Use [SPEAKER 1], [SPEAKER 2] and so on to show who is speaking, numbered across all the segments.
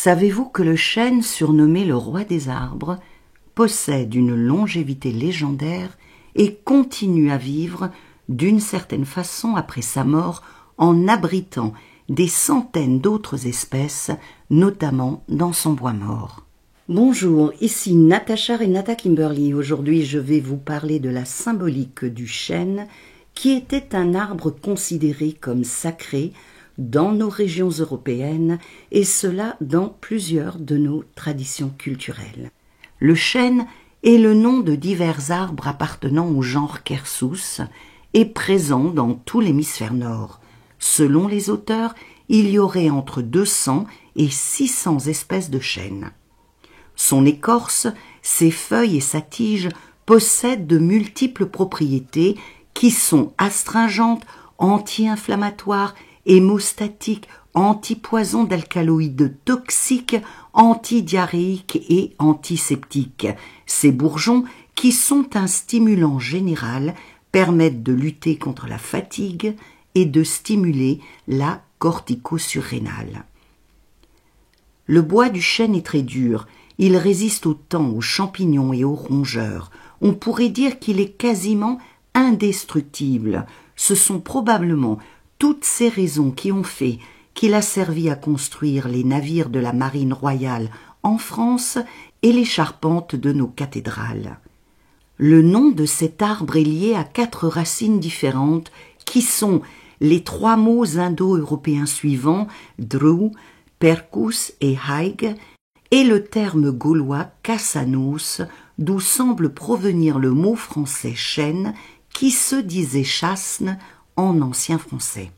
[SPEAKER 1] Savez-vous que le chêne, surnommé le roi des arbres, possède une longévité légendaire et continue à vivre d'une certaine façon après sa mort en abritant des centaines d'autres espèces, notamment dans son bois mort. Bonjour, ici Natacha Renata Kimberly. Aujourd'hui, je vais vous parler de la symbolique du chêne, qui était un arbre considéré comme sacré dans nos régions européennes, et cela dans plusieurs de nos traditions culturelles. Le chêne est le nom de divers arbres appartenant au genre Quercus et présent dans tout l'hémisphère nord. Selon les auteurs, il y aurait entre 200 et 600 espèces de chêne. Son écorce, ses feuilles et sa tige possèdent de multiples propriétés qui sont astringentes, anti-inflammatoires, hémostatiques, antipoison d'alcaloïdes toxiques, antidiarrhéiques et antiseptiques. Ces bourgeons, qui sont un stimulant général, permettent de lutter contre la fatigue et de stimuler la corticosurrénale. Le bois du chêne est très dur. Il résiste au temps, aux champignons et aux rongeurs. On pourrait dire qu'il est quasiment indestructible. Ce sont probablement toutes ces raisons qui ont fait qu'il a servi à construire les navires de la marine royale en France et les charpentes de nos cathédrales. Le nom de cet arbre est lié à 4 racines différentes qui sont les 3 mots indo-européens suivants, dru, percus et haig, et le terme gaulois cassanos, d'où semble provenir le mot français chêne, qui se disait chasne en ancien français.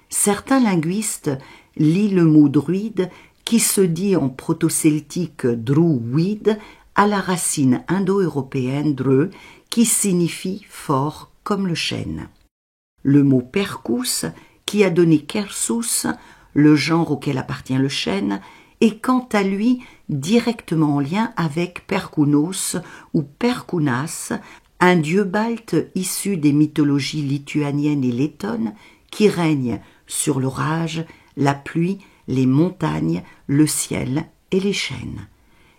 [SPEAKER 1] Certains linguistes lient le mot druide, qui se dit en proto-celtique druid, à la racine indo-européenne dre, qui signifie fort comme le chêne. Le mot percus, qui a donné Quercus, le genre auquel appartient le chêne, est quant à lui directement en lien avec Perkūnas ou Perkūnas, un dieu balte issu des mythologies lituaniennes et lettonnes qui règne sur l'orage, la pluie, les montagnes, le ciel et les chênes.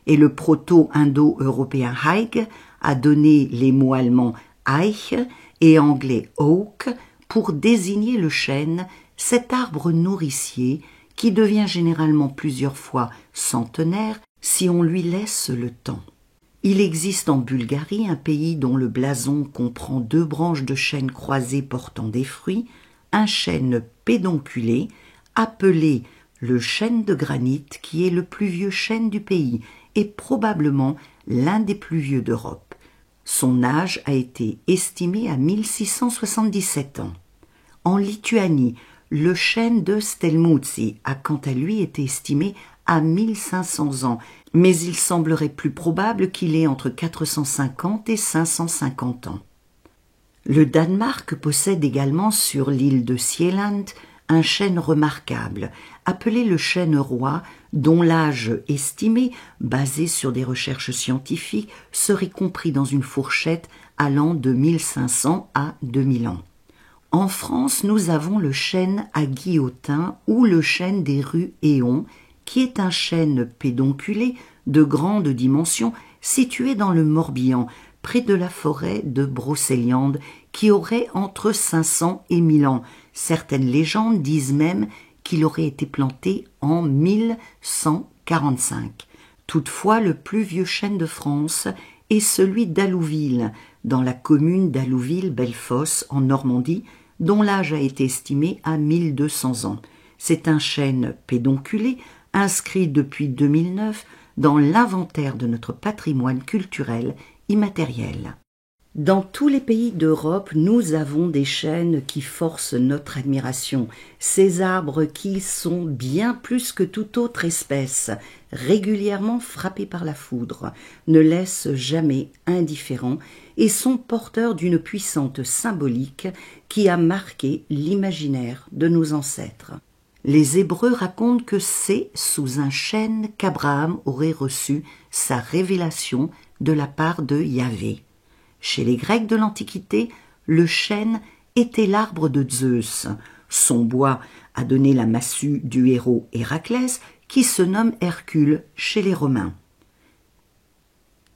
[SPEAKER 1] Et le proto-indo-européen haig a donné les mots allemands eich et anglais oak pour désigner le chêne, cet arbre nourricier qui devient généralement plusieurs fois centenaire si on lui laisse le temps. Il existe en Bulgarie, un pays dont le blason comprend 2 branches de chêne croisées portant des fruits, un chêne pédonculé appelé le chêne de granit, qui est le plus vieux chêne du pays et probablement l'un des plus vieux d'Europe. Son âge a été estimé à 1677 ans. En Lituanie, le chêne de Stelmūcija a quant à lui été estimé à 1500 ans, mais il semblerait plus probable qu'il ait entre 450 et 550 ans. Le Danemark possède également sur l'île de Sjælland un chêne remarquable, appelé le chêne roi, dont l'âge estimé, basé sur des recherches scientifiques, serait compris dans une fourchette allant de 1500 à 2000 ans. En France, nous avons le chêne à guillotin ou le chêne des rues Éon, qui est un chêne pédonculé de grande dimension situé dans le Morbihan, près de la forêt de Brocéliande, qui aurait entre 500 et 1000 ans. Certaines légendes disent même qu'il aurait été planté en 1145. Toutefois, le plus vieux chêne de France est celui d'Allouville, dans la commune d'Allouville-Bellefosse, en Normandie, dont l'âge a été estimé à 1200 ans. C'est un chêne pédonculé, inscrit depuis 2009 dans l'inventaire de notre patrimoine culturel immatériel. Dans tous les pays d'Europe, nous avons des chênes qui forcent notre admiration. Ces arbres qui sont bien plus que toute autre espèce, régulièrement frappés par la foudre, ne laissent jamais indifférents et sont porteurs d'une puissante symbolique qui a marqué l'imaginaire de nos ancêtres. Les Hébreux racontent que c'est sous un chêne qu'Abraham aurait reçu sa révélation de la part de Yahvé. Chez les Grecs de l'Antiquité, le chêne était l'arbre de Zeus. Son bois a donné la massue du héros Héraclès, qui se nomme Hercule chez les Romains.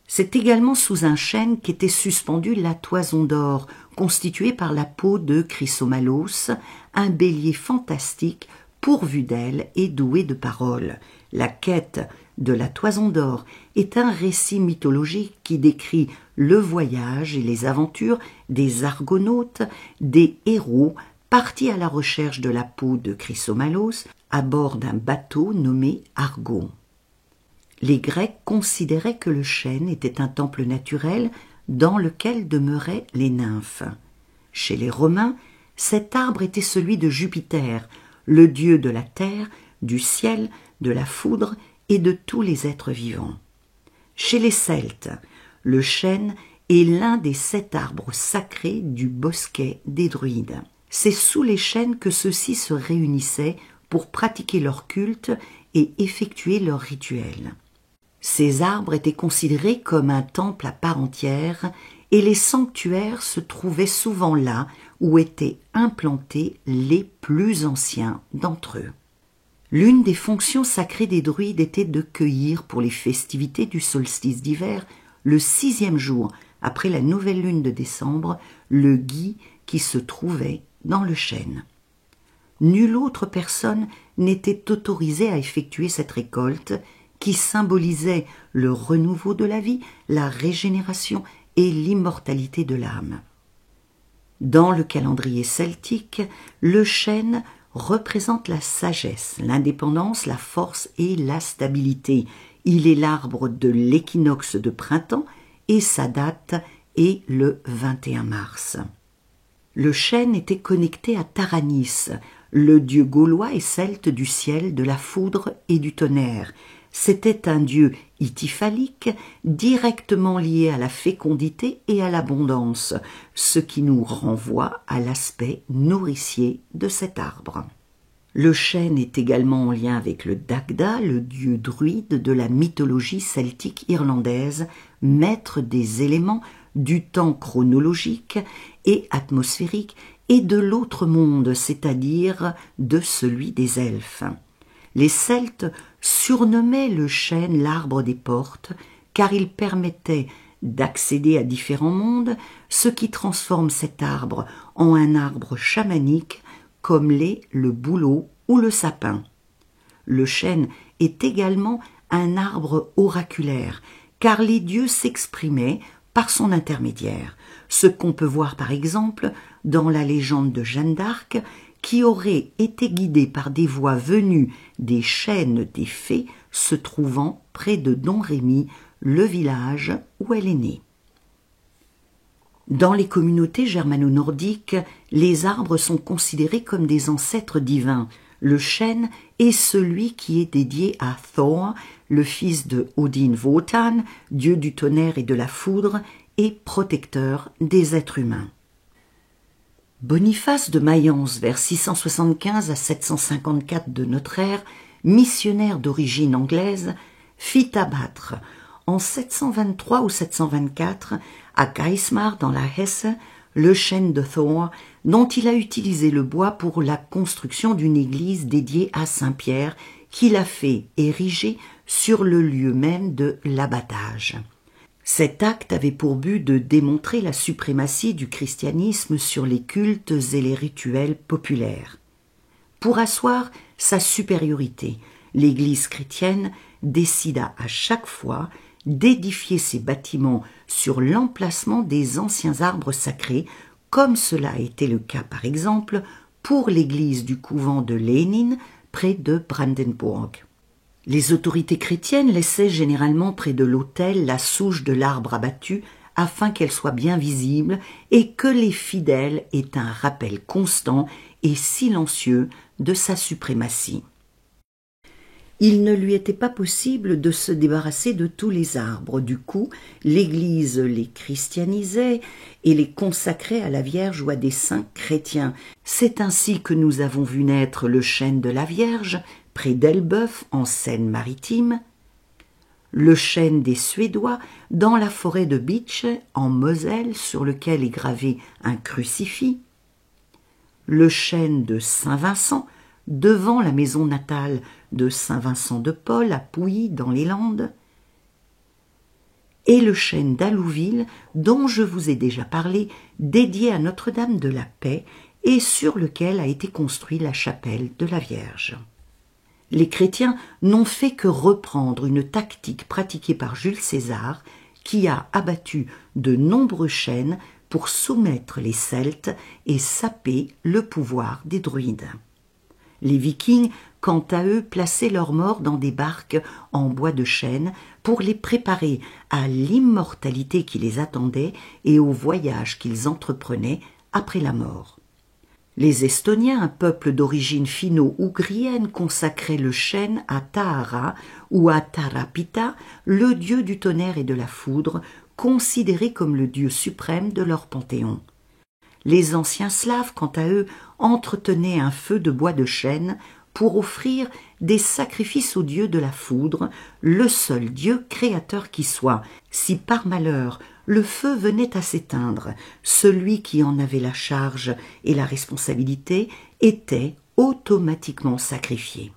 [SPEAKER 1] C'est également sous un chêne qu'était suspendue la toison d'or, constituée par la peau de Chrysomalos, un bélier fantastique pourvu d'ailes et doué de paroles. La quête de la toison d'or est un récit mythologique qui décrit le voyage et les aventures des argonautes, des héros partis à la recherche de la peau de Chrysomalos à bord d'un bateau nommé Argo. Les Grecs considéraient que le chêne était un temple naturel dans lequel demeuraient les nymphes. Chez les Romains, cet arbre était celui de Jupiter, le dieu de la terre, du ciel, de la foudre et de tous les êtres vivants. Chez les Celtes, le chêne est l'un des 7 arbres sacrés du bosquet des druides. C'est sous les chênes que ceux-ci se réunissaient pour pratiquer leur culte et effectuer leurs rituels. Ces arbres étaient considérés comme un temple à part entière et les sanctuaires se trouvaient souvent là où étaient implantés les plus anciens d'entre eux. L'une des fonctions sacrées des druides était de cueillir pour les festivités du solstice d'hiver, le 6e jour après la nouvelle lune de décembre, le gui qui se trouvait dans le chêne. Nulle autre personne n'était autorisée à effectuer cette récolte qui symbolisait le renouveau de la vie, la régénération et l'immortalité de l'âme. Dans le calendrier celtique, le chêne représente la sagesse, l'indépendance, la force et la stabilité. Il est l'arbre de l'équinoxe de printemps et sa date est le 21 mars. Le chêne était connecté à Taranis, le dieu gaulois et celte du ciel, de la foudre et du tonnerre. C'était un dieu ityphalique, directement lié à la fécondité et à l'abondance, ce qui nous renvoie à l'aspect nourricier de cet arbre. Le chêne est également en lien avec le Dagda, le dieu druide de la mythologie celtique irlandaise, maître des éléments du temps chronologique et atmosphérique et de l'autre monde, c'est-à-dire de celui des elfes. Les Celtes surnommaient le chêne l'arbre des portes, car il permettait d'accéder à différents mondes, ce qui transforme cet arbre en un arbre chamanique comme l'est le bouleau ou le sapin. Le chêne est également un arbre oraculaire, car les dieux s'exprimaient par son intermédiaire, ce qu'on peut voir par exemple dans la légende de Jeanne d'Arc, qui aurait été guidée par des voix venues des chênes des fées se trouvant près de Domrémy, le village où elle est née. Dans les communautés germano-nordiques, les arbres sont considérés comme des ancêtres divins. Le chêne est celui qui est dédié à Thor, le fils de Odin Wotan, dieu du tonnerre et de la foudre, et protecteur des êtres humains. Boniface de Mayence, vers 675 à 754 de notre ère, missionnaire d'origine anglaise, fit abattre en 723 ou 724 à Geismar dans la Hesse le chêne de Thor, dont il a utilisé le bois pour la construction d'une église dédiée à Saint-Pierre qu'il a fait ériger sur le lieu même de l'abattage. Cet acte avait pour but de démontrer la suprématie du christianisme sur les cultes et les rituels populaires. Pour asseoir sa supériorité, l'Église chrétienne décida à chaque fois d'édifier ses bâtiments sur l'emplacement des anciens arbres sacrés, comme cela a été le cas par exemple pour l'église du couvent de Lénine près de Brandenburg. Les autorités chrétiennes laissaient généralement près de l'autel la souche de l'arbre abattu afin qu'elle soit bien visible et que les fidèles aient un rappel constant et silencieux de sa suprématie. Il ne lui était pas possible de se débarrasser de tous les arbres. Du coup, l'Église les christianisait et les consacrait à la Vierge ou à des saints chrétiens. C'est ainsi que nous avons vu naître le chêne de la Vierge, près d'Elbeuf, en Seine-Maritime, le chêne des Suédois, dans la forêt de Bitche, en Moselle, sur lequel est gravé un crucifix, le chêne de Saint-Vincent, devant la maison natale de saint Vincent de Paul à Pouilly dans les Landes, et le chêne d'Allouville dont je vous ai déjà parlé, dédié à Notre-Dame de la Paix et sur lequel a été construite la chapelle de la Vierge. Les chrétiens n'ont fait que reprendre une tactique pratiquée par Jules César qui a abattu de nombreux chênes pour soumettre les Celtes et saper le pouvoir des druides. Les Vikings, quant à eux, plaçaient leurs morts dans des barques en bois de chêne pour les préparer à l'immortalité qui les attendait et au voyage qu'ils entreprenaient après la mort. Les Estoniens, un peuple d'origine finno-ougrienne, consacraient le chêne à Tahara ou à Tarapita, le dieu du tonnerre et de la foudre, considéré comme le dieu suprême de leur panthéon. Les anciens Slaves, quant à eux, entretenaient un feu de bois de chêne pour offrir des sacrifices au dieu de la foudre, le seul dieu créateur qui soit. Si par malheur le feu venait à s'éteindre, celui qui en avait la charge et la responsabilité était automatiquement sacrifié.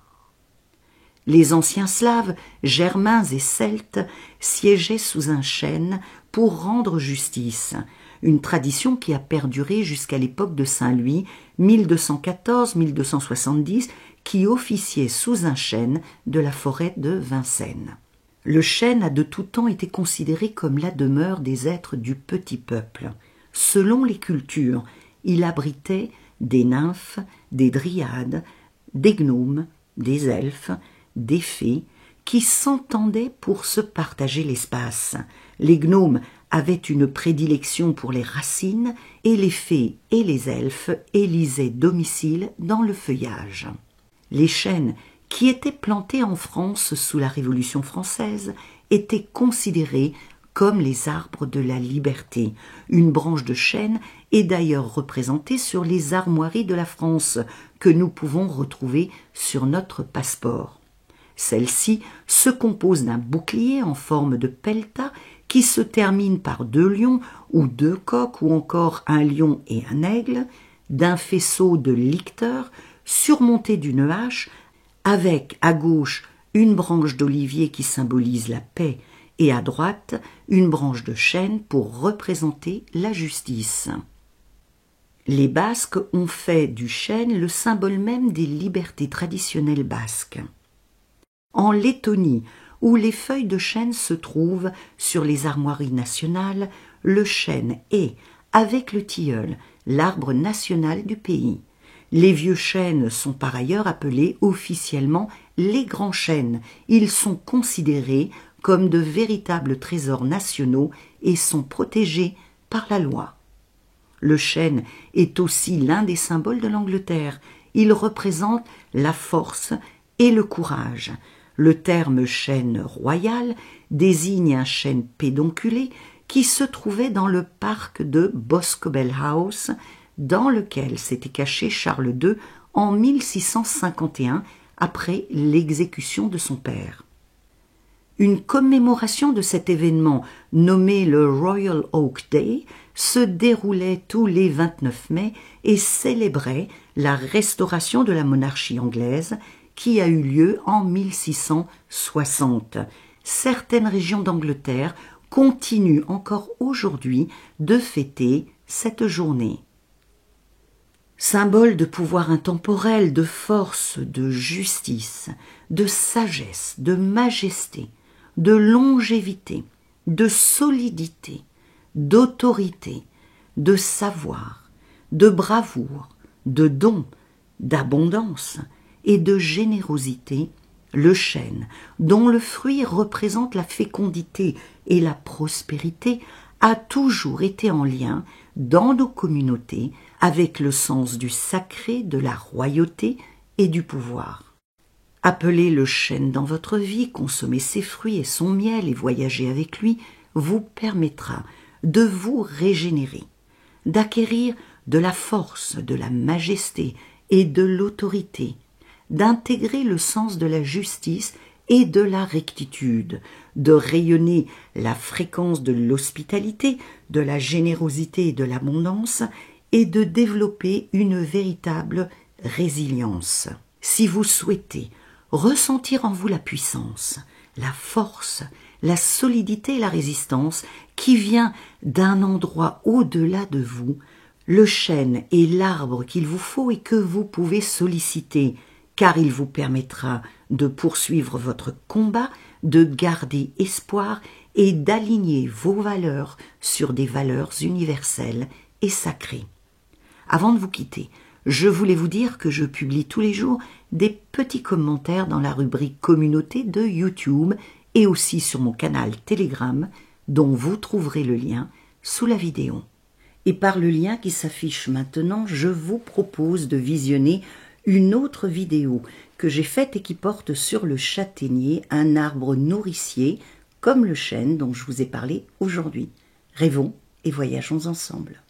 [SPEAKER 1] Les anciens Slaves, Germains et Celtes siégeaient sous un chêne pour rendre justice, une tradition qui a perduré jusqu'à l'époque de Saint Louis, 1214-1270, qui officiait sous un chêne de la forêt de Vincennes. Le chêne a de tout temps été considéré comme la demeure des êtres du petit peuple. Selon les cultures, il abritait des nymphes, des dryades, des gnomes, des elfes, des fées, qui s'entendaient pour se partager l'espace. Les gnomes avaient une prédilection pour les racines et les fées et les elfes élisaient domicile dans le feuillage. Les chênes, qui étaient plantés en France sous la Révolution française, étaient considérés comme les arbres de la liberté. Une branche de chêne est d'ailleurs représentée sur les armoiries de la France que nous pouvons retrouver sur notre passeport. Celle-ci se compose d'un bouclier en forme de pelta qui se termine par 2 lions ou 2 coqs ou encore un lion et un aigle, d'un faisceau de licteurs surmonté d'une hache avec à gauche une branche d'olivier qui symbolise la paix et à droite une branche de chêne pour représenter la justice. Les Basques ont fait du chêne le symbole même des libertés traditionnelles basques. En Lettonie, où les feuilles de chêne se trouvent sur les armoiries nationales, le chêne est, avec le tilleul, l'arbre national du pays. Les vieux chênes sont par ailleurs appelés officiellement les grands chênes. Ils sont considérés comme de véritables trésors nationaux et sont protégés par la loi. Le chêne est aussi l'un des symboles de l'Angleterre. Il représente la force et le courage. Le terme chêne royal désigne un chêne pédonculé qui se trouvait dans le parc de Boscobel House, dans lequel s'était caché Charles II en 1651 après l'exécution de son père. Une commémoration de cet événement, nommé le Royal Oak Day, se déroulait tous les 29 mai et célébrait la restauration de la monarchie anglaise qui a eu lieu en 1660. Certaines régions d'Angleterre continuent encore aujourd'hui de fêter cette journée. Symbole de pouvoir intemporel, de force, de justice, de sagesse, de majesté, de longévité, de solidité, d'autorité, de savoir, de bravoure, de don, d'abondance et de générosité, le chêne, dont le fruit représente la fécondité et la prospérité, a toujours été en lien, dans nos communautés, avec le sens du sacré, de la royauté et du pouvoir. Appelez le chêne dans votre vie, consommer ses fruits et son miel et voyager avec lui vous permettra de vous régénérer, d'acquérir de la force, de la majesté et de l'autorité, d'intégrer le sens de la justice et de la rectitude, de rayonner la fréquence de l'hospitalité, de la générosité et de l'abondance, et de développer une véritable résilience. Si vous souhaitez ressentir en vous la puissance, la force, la solidité et la résistance qui vient d'un endroit au-delà de vous, le chêne est l'arbre qu'il vous faut et que vous pouvez solliciter, car il vous permettra de poursuivre votre combat, de garder espoir et d'aligner vos valeurs sur des valeurs universelles et sacrées. Avant de vous quitter, je voulais vous dire que je publie tous les jours des petits commentaires dans la rubrique communauté de YouTube et aussi sur mon canal Telegram, dont vous trouverez le lien sous la vidéo. Et par le lien qui s'affiche maintenant, je vous propose de visionner une autre vidéo que j'ai faite et qui porte sur le châtaignier, un arbre nourricier comme le chêne dont je vous ai parlé aujourd'hui. Rêvons et voyageons ensemble.